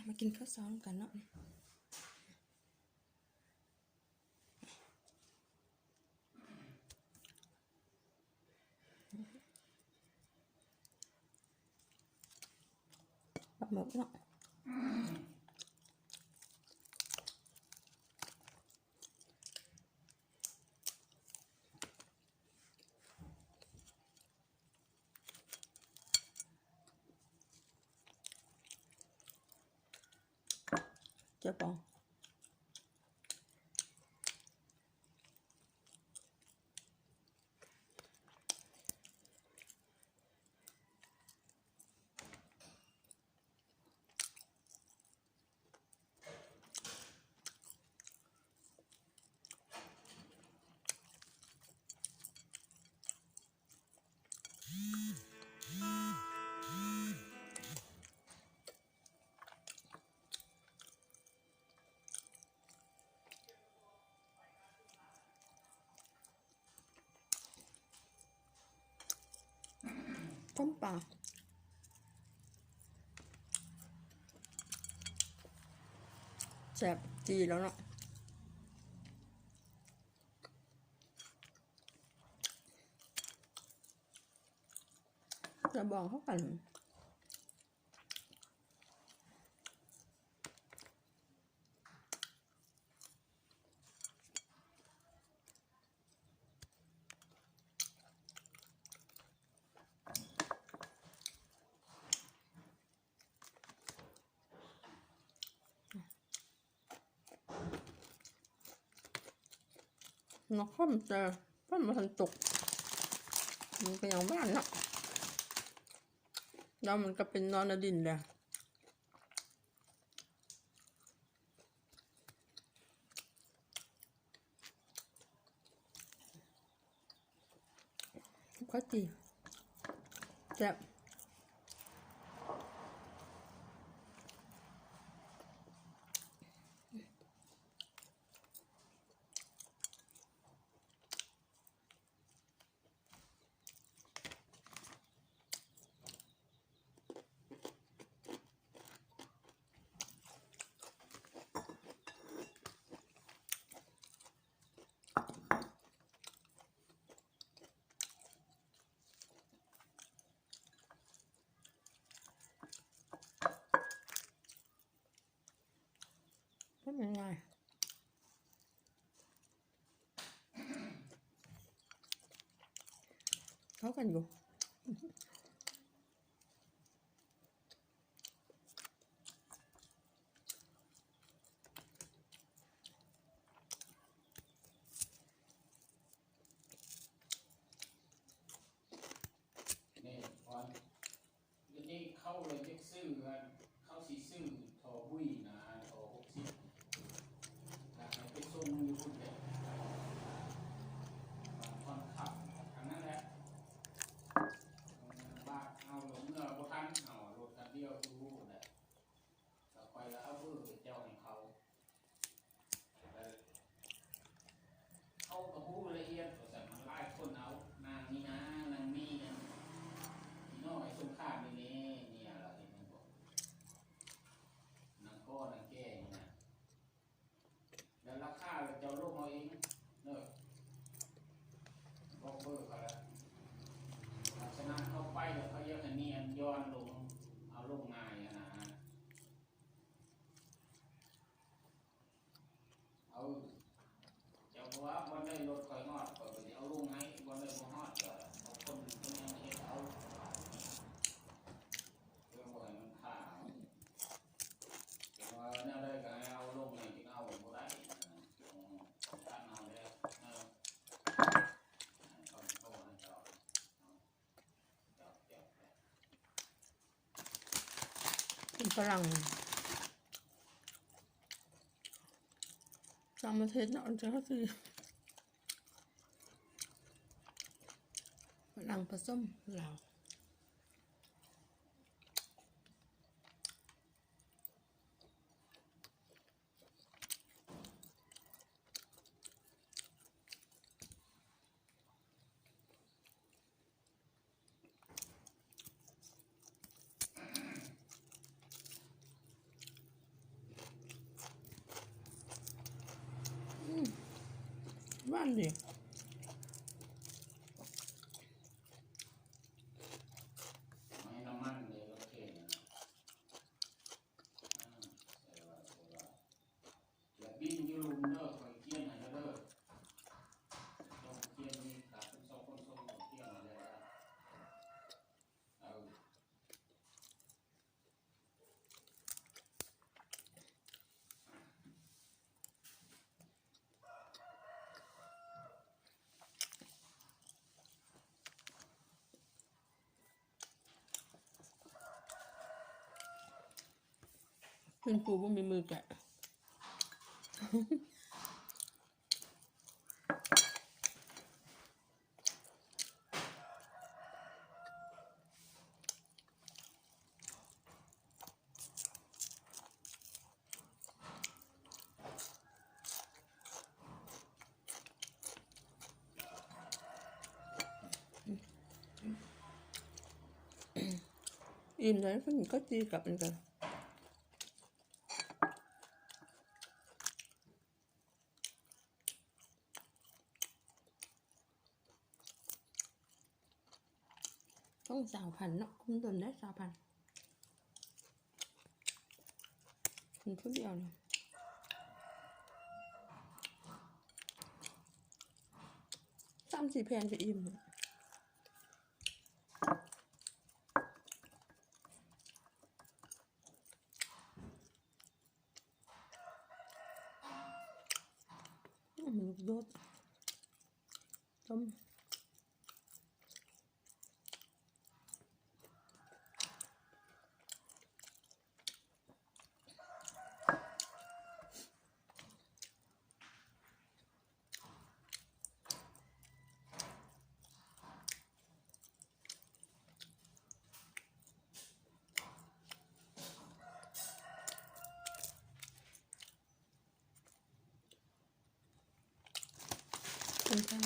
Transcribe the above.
มากินข้าวซ้อมกันเนาะปลาหมึกเนาะเจ้าปองต้มปลาแซ่บจีแล้วเนาะจะบอกเขากันนกข้มจะข้มมาทันตกมันเป็นอย่างบ้านเนาะแล้วมันก็เป็นนอนดินแหละก็จีแซ่บเป็นยังไงเขากันอยู่นี่เข้าเลยจะซื้อกันเข้าสีซื้อทอบุ้ยนะทอ60ไปส่งอยู่คุณเด็กตอนขับทางนั้นแหละบ้านเอาหลงเมื่อบ่ทันเอารถคันเดียวดูแหละต่อไปแล้วเอาเจ้าให้เขาเขากระหู้ละเอียดแต่มันไล่คนเอานางนี่นะนางนี่นะพี่น้องไอ้สงครามนี่เนี่ยเราเห็นมันบอกนางก้อนางแก่นี่นะแล้วราคาเจ้าโลกเอาเองเนอะบอกเบอร์เขาแล้วฉะนั้นเขาไปแล้วเขาเยอะอันนี้ย้อนลงเอาลงง่ายนะเอาเจ้าว่าบนได้รถคอยงอดก็ไปเอาลงให้บนได้บ่ฮอดก็เอาคนยังเฮ็ดเอาเรื่องบ่ให้มันขาดแต่ว่าแนวได้ก็ให้เอาลงให้ที่เอาบ่ได้ตัดเอาแล้วกินฝรั่งต่างประเทศเนาะจะก็คือฝรั่งผสมลาว มันดิ ไม่น้ำมันเลยโอเคนะใส่ว่าอย่าบิ้นยืมเด้อคอยเกี้ยนให้เด้อต้องเกี้ยนนี่ขาดเป็นสองคนส่งของเกี้ยนมาเลยเอา คุณครูว่ามีมือแกะอิ่มเลยเพิ่งก็จีกลับเหมือนกันต้อง3,000เนาะคุณโดนได้3,000คุณผู้เดียวเนี่ย3-4 แผ่นจะอิ่มเนี่ยลูกโดดต้มเป็นข้าว